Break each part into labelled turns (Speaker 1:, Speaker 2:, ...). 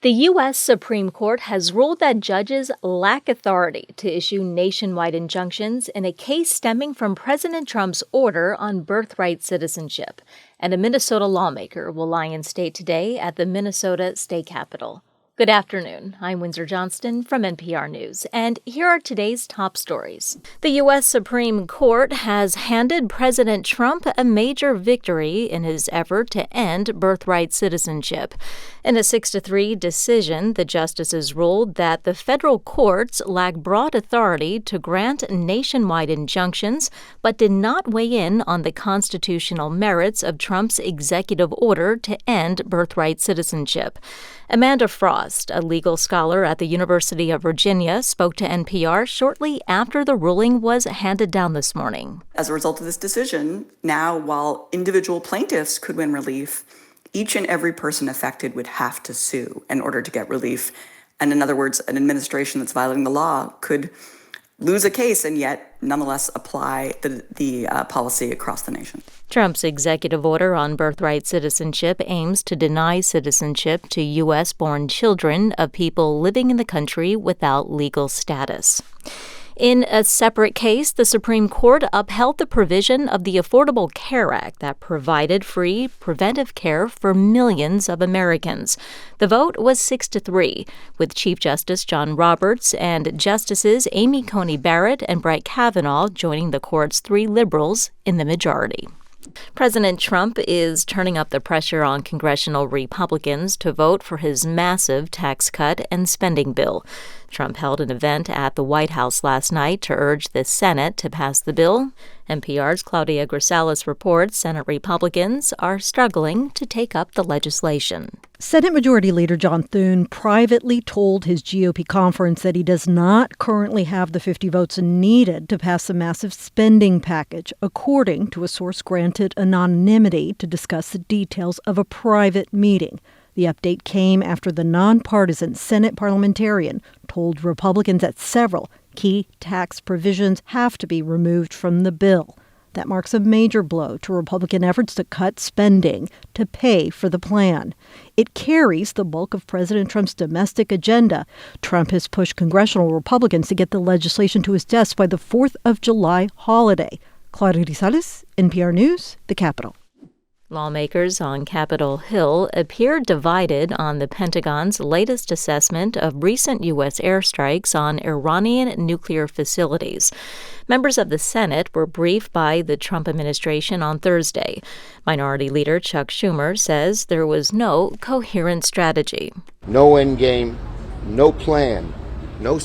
Speaker 1: The U.S. Supreme Court has ruled that judges lack authority to issue nationwide injunctions in a case stemming from President Trump's order on birthright citizenship, and a Minnesota lawmaker will lie in state today at the Minnesota State Capitol. Good afternoon. I'm Windsor Johnston from NPR News, and here are today's top stories. The U.S. Supreme Court has handed President Trump a major victory in his effort to end birthright citizenship. In a 6-3 decision, the justices ruled that the federal courts lack broad authority to grant nationwide injunctions, but did not weigh in on the constitutional merits of Trump's executive order to end birthright citizenship. Amanda Frost, a legal scholar at the University of Virginia, spoke to NPR shortly after the ruling was handed down this morning.
Speaker 2: As a result of this decision, now, while individual plaintiffs could win relief, each and every person affected would have to sue in order to get relief. And in other words, an administration that's violating the law could lose a case and yet nonetheless apply the policy across the nation.
Speaker 1: Trump's executive order on birthright citizenship aims to deny citizenship to U.S.-born children of people living in the country without legal status. In a separate case, the Supreme Court upheld the provision of the Affordable Care Act that provided free preventive care for millions of Americans. The vote was 6-3, with Chief Justice John Roberts and Justices Amy Coney Barrett and Brett Kavanaugh joining the court's 3 liberals in the majority. President Trump is turning up the pressure on congressional Republicans to vote for his massive tax cut and spending bill. Trump held an event at the White House last night to urge the Senate to pass the bill. NPR's Claudia Grisales reports Senate Republicans are struggling to take up the legislation.
Speaker 3: Senate Majority Leader John Thune privately told his GOP conference that he does not currently have the 50 votes needed to pass a massive spending package, according to a source granted anonymity to discuss the details of a private meeting. The update came after the nonpartisan Senate parliamentarian told Republicans that several key tax provisions have to be removed from the bill. That marks a major blow to Republican efforts to cut spending to pay for the plan. It carries the bulk of President Trump's domestic agenda. Trump has pushed congressional Republicans to get the legislation to his desk by the 4th of July holiday. Claudia Grisales, NPR News, the Capitol.
Speaker 1: Lawmakers on Capitol Hill appear divided on the Pentagon's latest assessment of recent U.S. airstrikes on Iranian nuclear facilities. Members of the Senate were briefed by the Trump administration on Thursday. Minority Leader Chuck Schumer says there was no coherent strategy.
Speaker 4: No end game, no plan, no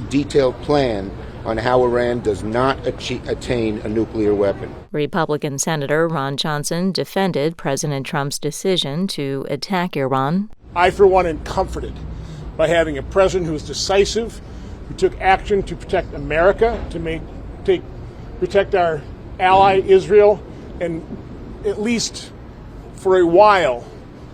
Speaker 4: detailed plan on how Iran does not attain a nuclear weapon.
Speaker 1: Republican Senator Ron Johnson defended President Trump's decision to attack Iran.
Speaker 5: I, for one, am comforted by having a president who is decisive, who took action to protect America, to protect our ally Israel, and at least for a while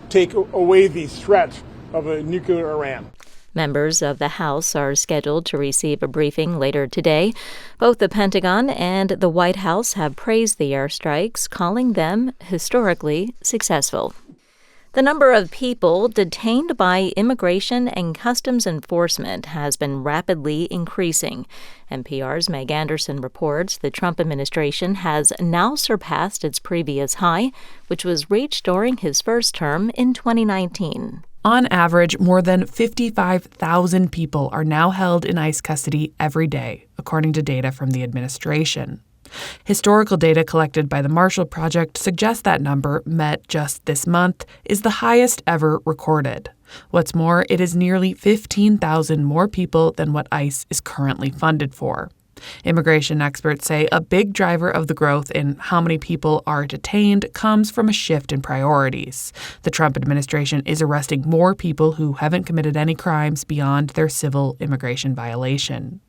Speaker 5: take away the threat of a nuclear Iran.
Speaker 1: Members of the House are scheduled to receive a briefing later today. Both the Pentagon and the White House have praised the airstrikes, calling them historically successful. The number of people detained by Immigration and Customs Enforcement has been rapidly increasing. NPR's Meg Anderson reports the Trump administration has now surpassed its previous high, which was reached during his first term in 2019.
Speaker 6: On average, more than 55,000 people are now held in ICE custody every day, according to data from the administration. Historical data collected by the Marshall Project suggests that number, met just this month, is the highest ever recorded. What's more, it is nearly 15,000 more people than what ICE is currently funded for. Immigration experts say a big driver of the growth in how many people are detained comes from a shift in priorities. The Trump administration is arresting more people who haven't committed any crimes beyond their civil immigration violation.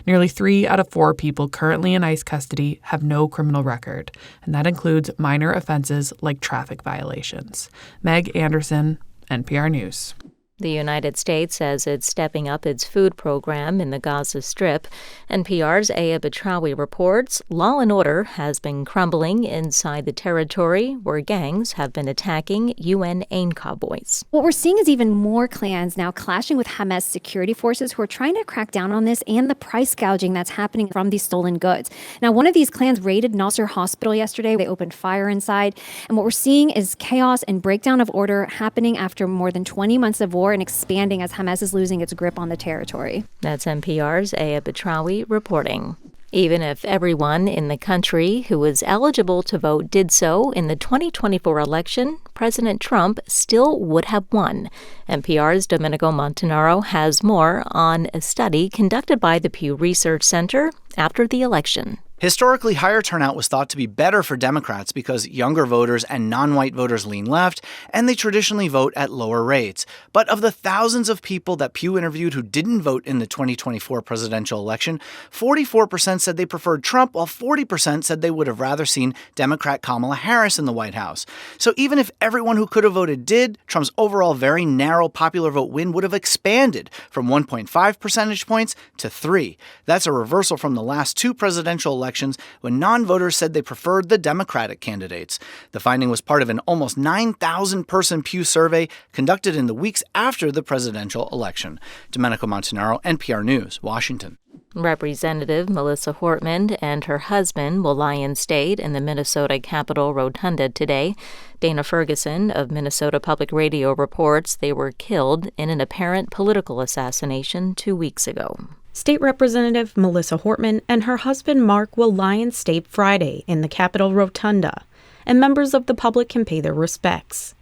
Speaker 6: Nearly 3 out of 4 people currently in ICE custody have no criminal record, and that includes minor offenses like traffic violations. Meg Anderson, NPR News.
Speaker 1: The United States says it's stepping up its food program in the Gaza Strip. NPR's Aya Batrawi reports law and order has been crumbling inside the territory where gangs have been attacking UN aid convoys.
Speaker 7: What we're seeing is even more clans now clashing with Hamas security forces who are trying to crack down on this and the price gouging that's happening from these stolen goods. Now, one of these clans raided Nasser Hospital yesterday. They opened fire inside. And what we're seeing is chaos and breakdown of order happening after more than 20 months of war and expanding as Hamas is losing its grip on the territory.
Speaker 1: That's NPR's Aya Batrawi reporting. Even if everyone in the country who was eligible to vote did so in the 2024 election, President Trump still would have won. NPR's Domenico Montanaro has more on a study conducted by the Pew Research Center after the election.
Speaker 8: Historically, higher turnout was thought to be better for Democrats because younger voters and non-white voters lean left, and they traditionally vote at lower rates. But of the thousands of people that Pew interviewed who didn't vote in the 2024 presidential election, 44% said they preferred Trump, while 40% said they would have rather seen Democrat Kamala Harris in the White House. So even if everyone who could have voted did, Trump's overall very narrow popular vote win would have expanded from 1.5 percentage points to 3. That's a reversal from the last two presidential elections when non-voters said they preferred the Democratic candidates. The finding was part of an almost 9,000-person Pew survey conducted in the weeks after the presidential election. Domenico Montanaro, NPR News, Washington.
Speaker 1: Representative Melissa Hortman and her husband will lie in state in the Minnesota Capitol Rotunda today. Dana Ferguson of Minnesota Public Radio reports they were killed in an apparent political assassination 2 weeks ago.
Speaker 9: State Representative Melissa Hortman and her husband Mark will lie in state Friday in the Capitol Rotunda, and members of the public can pay their respects.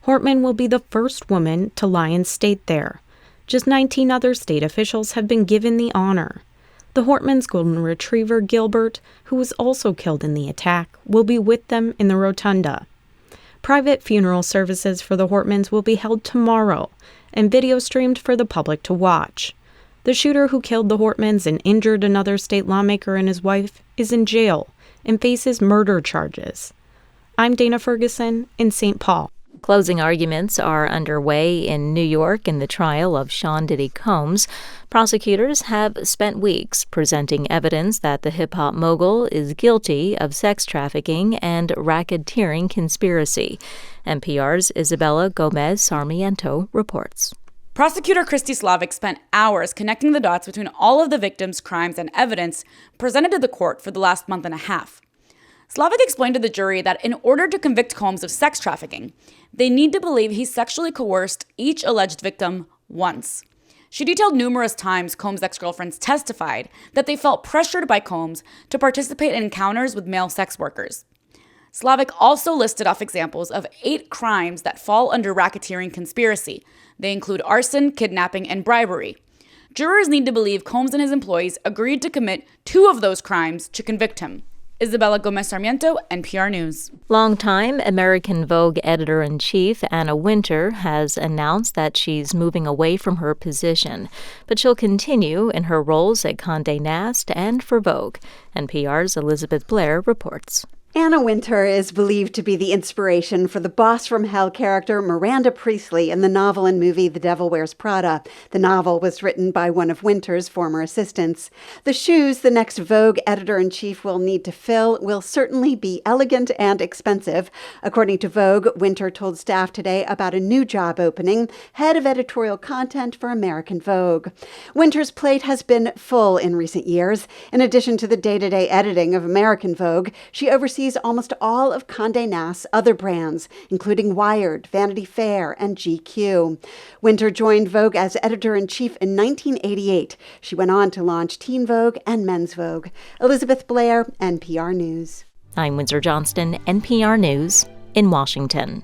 Speaker 9: Hortman will be the first woman to lie in state there. Just 19 other state officials have been given the honor. The Hortmans' golden retriever, Gilbert, who was also killed in the attack, will be with them in the rotunda. Private funeral services for the Hortmans will be held tomorrow and video streamed for the public to watch. The shooter who killed the Hortmans and injured another state lawmaker and his wife is in jail and faces murder charges. I'm Dana Ferguson in St. Paul.
Speaker 1: Closing arguments are underway in New York in the trial of Sean Diddy Combs. Prosecutors have spent weeks presenting evidence that the hip-hop mogul is guilty of sex trafficking and racketeering conspiracy. NPR's Isabella Gomez Sarmiento reports.
Speaker 10: Prosecutor Christy Slavic spent hours connecting the dots between all of the victims' crimes and evidence presented to the court for the last month and a half. Slavic explained to the jury that in order to convict Combs of sex trafficking, they need to believe he sexually coerced each alleged victim once. She detailed numerous times Combs' ex-girlfriends testified that they felt pressured by Combs to participate in encounters with male sex workers. Slavic also listed off examples of 8 crimes that fall under racketeering conspiracy. They include arson, kidnapping, and bribery. Jurors need to believe Combs and his employees agreed to commit 2 of those crimes to convict him. Isabella Gomez Sarmiento, NPR News.
Speaker 1: Longtime American Vogue editor-in-chief Anna Wintour has announced that she's moving away from her position, but she'll continue in her roles at Condé Nast and for Vogue. NPR's Elizabeth Blair reports.
Speaker 11: Anna Wintour is believed to be the inspiration for the Boss from Hell character Miranda Priestley in the novel and movie The Devil Wears Prada. The novel was written by one of Wintour's former assistants. The shoes the next Vogue editor-in-chief will need to fill will certainly be elegant and expensive. According to Vogue, Wintour told staff today about a new job opening, head of editorial content for American Vogue. Wintour's plate has been full in recent years. In addition to the day-to-day editing of American Vogue, she oversees almost all of Condé Nast's other brands, including Wired, Vanity Fair, and GQ. Wintour joined Vogue as editor-in-chief in 1988. She went on to launch Teen Vogue and Men's Vogue. Elizabeth Blair, NPR News.
Speaker 1: I'm Windsor Johnston, NPR News in Washington.